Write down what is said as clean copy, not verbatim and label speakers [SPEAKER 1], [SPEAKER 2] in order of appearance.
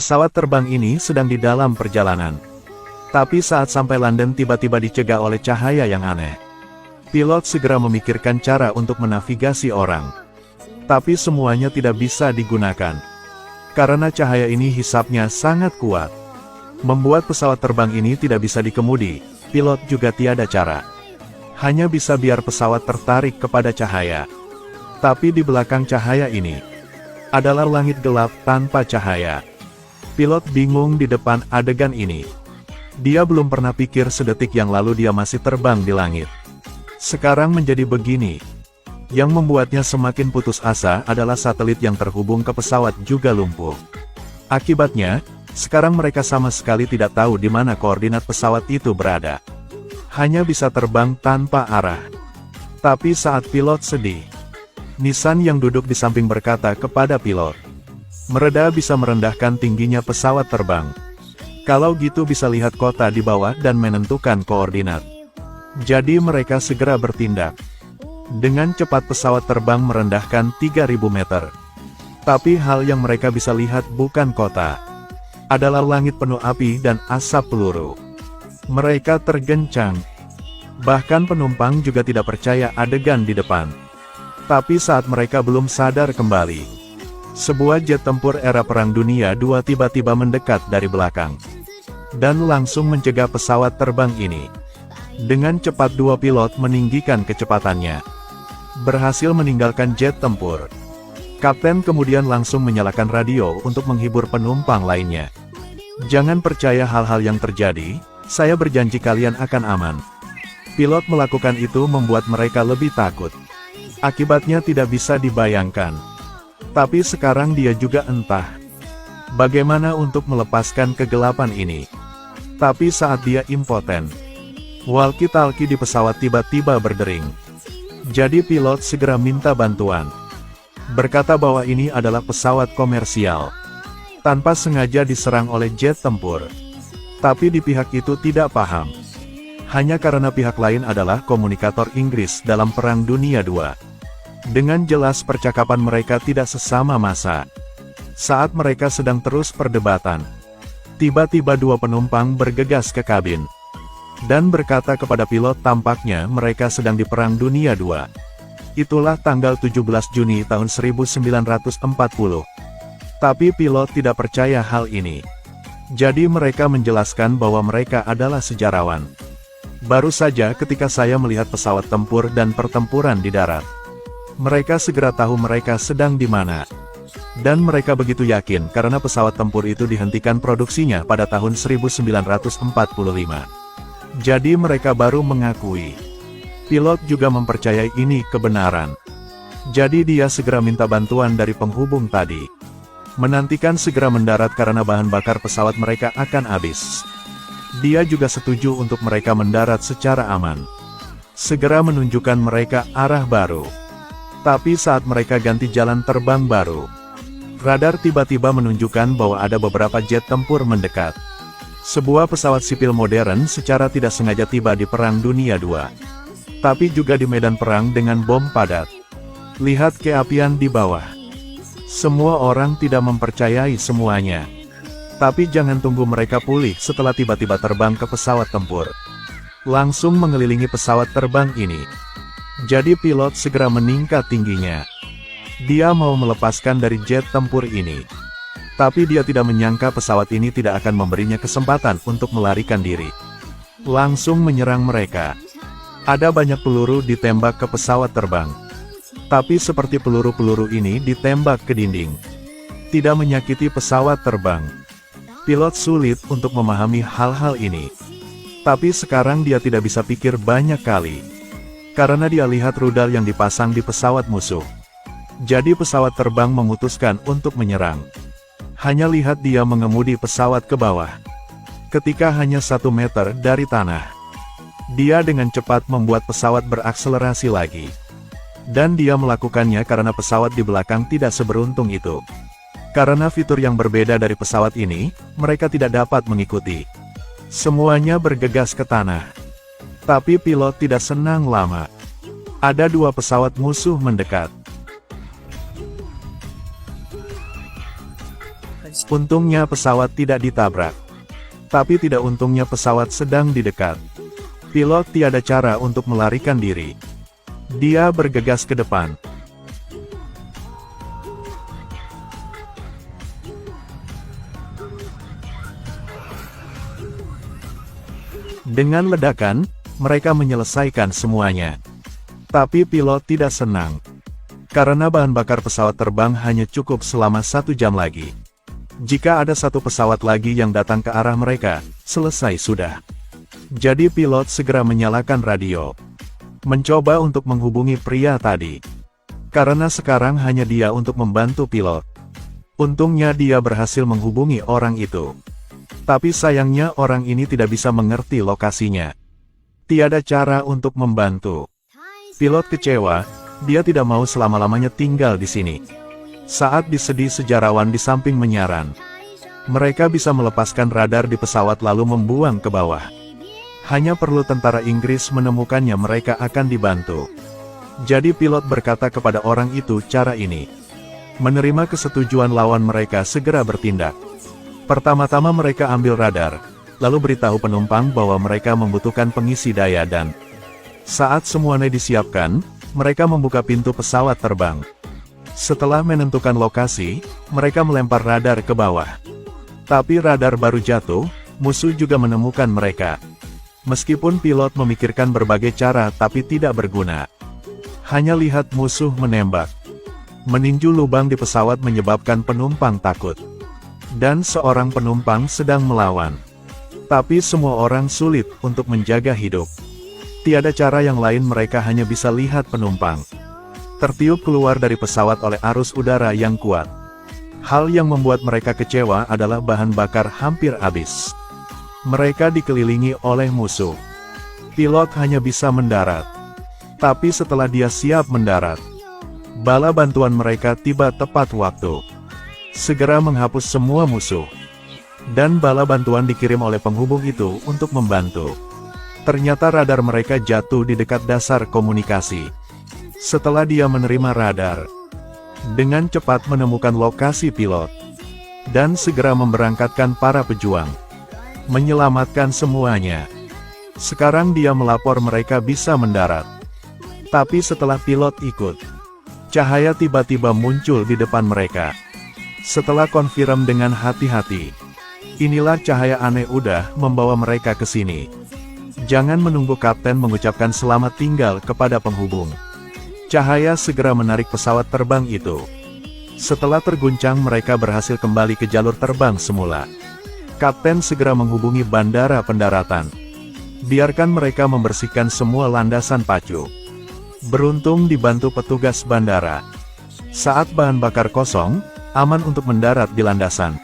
[SPEAKER 1] Pesawat terbang ini sedang di dalam perjalanan. Tapi saat sampai London tiba-tiba dicegah oleh cahaya yang aneh. Pilot segera memikirkan cara untuk menavigasi orang. Tapi semuanya tidak bisa digunakan. Karena cahaya ini hisapnya sangat kuat. Membuat pesawat terbang ini tidak bisa dikemudi, pilot juga tiada cara. Hanya bisa biar pesawat tertarik kepada cahaya. Tapi di belakang cahaya ini, adalah langit gelap tanpa cahaya. Pilot bingung di depan adegan ini. Dia belum pernah pikir sedetik yang lalu dia masih terbang di langit. Sekarang menjadi begini. Yang membuatnya semakin putus asa adalah satelit yang terhubung ke pesawat juga lumpuh. Akibatnya, sekarang mereka sama sekali tidak tahu di mana koordinat pesawat itu berada. Hanya bisa terbang tanpa arah. Tapi saat pilot sedih, Nissan yang duduk di samping berkata kepada pilot, "Mereda bisa merendahkan tingginya pesawat terbang. Kalau gitu bisa lihat kota di bawah dan menentukan koordinat." Jadi mereka segera bertindak. Dengan cepat pesawat terbang merendahkan 3.000 meter. Tapi hal yang mereka bisa lihat bukan kota. Adalah langit penuh api dan asap peluru. Mereka tergencang. Bahkan penumpang juga tidak percaya adegan di depan. Tapi saat mereka belum sadar kembali, sebuah jet tempur era Perang Dunia II tiba-tiba mendekat dari belakang. Dan langsung mencegah pesawat terbang ini. Dengan cepat dua pilot meninggikan kecepatannya. Berhasil meninggalkan jet tempur. Kapten kemudian langsung menyalakan radio untuk menghibur penumpang lainnya. "Jangan percaya hal-hal yang terjadi, saya berjanji kalian akan aman." Pilot melakukan itu membuat mereka lebih takut. Akibatnya tidak bisa dibayangkan. Tapi sekarang dia juga entah bagaimana untuk melepaskan kegelapan ini. Tapi saat dia impoten, walkie-talkie di pesawat tiba-tiba berdering. Jadi pilot segera minta bantuan. Berkata bahwa ini adalah pesawat komersial. Tanpa sengaja diserang oleh jet tempur. Tapi di pihak itu tidak paham. Hanya karena pihak lain adalah komunikator Inggris dalam Perang Dunia II. Dengan jelas percakapan mereka tidak sesama masa. Saat mereka sedang terus perdebatan, tiba-tiba dua penumpang bergegas ke kabin. Dan berkata kepada pilot tampaknya mereka sedang di Perang Dunia II. Itulah tanggal 17 Juni tahun 1940. Tapi pilot tidak percaya hal ini. Jadi mereka menjelaskan bahwa mereka adalah sejarawan. "Baru saja ketika saya melihat pesawat tempur dan pertempuran di darat, mereka segera tahu mereka sedang di mana. Dan mereka begitu yakin karena pesawat tempur itu dihentikan produksinya pada tahun 1945. Jadi mereka baru mengakui." Pilot juga mempercayai ini kebenaran. Jadi dia segera minta bantuan dari penghubung tadi. Menantikan segera mendarat karena bahan bakar pesawat mereka akan habis. Dia juga setuju untuk mereka mendarat secara aman. Segera menunjukkan mereka arah baru. Tapi saat mereka ganti jalan terbang baru, radar tiba-tiba menunjukkan bahwa ada beberapa jet tempur mendekat. Sebuah pesawat sipil modern secara tidak sengaja tiba di Perang Dunia II. Tapi juga di medan perang dengan bom padat. Lihat keapian di bawah. Semua orang tidak mempercayai semuanya. Tapi jangan tunggu mereka pulih setelah tiba-tiba terbang ke pesawat tempur. Langsung mengelilingi pesawat terbang ini. Jadi pilot segera meningkat tingginya. Dia mau melepaskan dari jet tempur ini. Tapi dia tidak menyangka pesawat ini tidak akan memberinya kesempatan untuk melarikan diri. Langsung menyerang mereka. Ada banyak peluru ditembak ke pesawat terbang. Tapi seperti peluru-peluru ini ditembak ke dinding. Tidak menyakiti pesawat terbang. Pilot sulit untuk memahami hal-hal ini. Tapi sekarang dia tidak bisa pikir banyak kali. Karena dia lihat rudal yang dipasang di pesawat musuh. Jadi pesawat terbang memutuskan untuk menyerang. Hanya lihat dia mengemudi pesawat ke bawah. Ketika hanya 1 meter dari tanah, dia dengan cepat membuat pesawat berakselerasi lagi. Dan dia melakukannya karena pesawat di belakang tidak seberuntung itu. Karena fitur yang berbeda dari pesawat ini, mereka tidak dapat mengikuti. Semuanya bergegas ke tanah. Tapi pilot tidak senang lama. Ada 2 pesawat musuh mendekat. Untungnya pesawat tidak ditabrak. Tapi tidak untungnya pesawat sedang di dekat. Pilot tiada cara untuk melarikan diri. Dia bergegas ke depan. Dengan ledakan, mereka menyelesaikan semuanya. Tapi pilot tidak senang. Karena bahan bakar pesawat terbang hanya cukup selama 1 jam lagi. Jika ada satu pesawat lagi yang datang ke arah mereka, selesai sudah. Jadi pilot segera menyalakan radio. Mencoba untuk menghubungi pria tadi. Karena sekarang hanya dia untuk membantu pilot. Untungnya dia berhasil menghubungi orang itu. Tapi sayangnya orang ini tidak bisa mengerti lokasinya. Tiada cara untuk membantu. Pilot kecewa, dia tidak mau selama-lamanya tinggal di sini. Saat disedih sejarawan di samping menyaran. Mereka bisa melepaskan radar di pesawat lalu membuang ke bawah. Hanya perlu tentara Inggris menemukannya mereka akan dibantu. Jadi pilot berkata kepada orang itu cara ini. Menerima kesetujuan lawan mereka segera bertindak. Pertama-tama mereka ambil radar, lalu beritahu penumpang bahwa mereka membutuhkan pengisi daya dan saat semuanya disiapkan, mereka membuka pintu pesawat terbang. Setelah menentukan lokasi, mereka melempar radar ke bawah. Tapi radar baru jatuh, musuh juga menemukan mereka. Meskipun pilot memikirkan berbagai cara tapi tidak berguna. Hanya lihat musuh menembak. Meninju lubang di pesawat menyebabkan penumpang takut. Dan seorang penumpang sedang melawan. Tapi semua orang sulit untuk menjaga hidup. Tiada cara yang lain mereka hanya bisa lihat penumpang tertiup keluar dari pesawat oleh arus udara yang kuat. Hal yang membuat mereka kecewa adalah bahan bakar hampir habis. Mereka dikelilingi oleh musuh. Pilot hanya bisa mendarat. Tapi setelah dia siap mendarat, bala bantuan mereka tiba tepat waktu. Segera menghapus semua musuh. Dan bala bantuan dikirim oleh penghubung itu untuk membantu. Ternyata radar mereka jatuh di dekat dasar komunikasi. Setelah dia menerima radar, dengan cepat menemukan lokasi pilot, dan segera memberangkatkan para pejuang, menyelamatkan semuanya. Sekarang dia melapor mereka bisa mendarat. Tapi setelah pilot ikut, cahaya tiba-tiba muncul di depan mereka. Setelah konfirm dengan hati-hati, inilah cahaya aneh udah membawa mereka ke sini. Jangan menunggu kapten mengucapkan selamat tinggal kepada penghubung. Cahaya segera menarik pesawat terbang itu. Setelah terguncang mereka berhasil kembali ke jalur terbang semula. Kapten segera menghubungi bandara pendaratan. Biarkan mereka membersihkan semua landasan pacu. Beruntung dibantu petugas bandara. Saat bahan bakar kosong, aman untuk mendarat di landasan.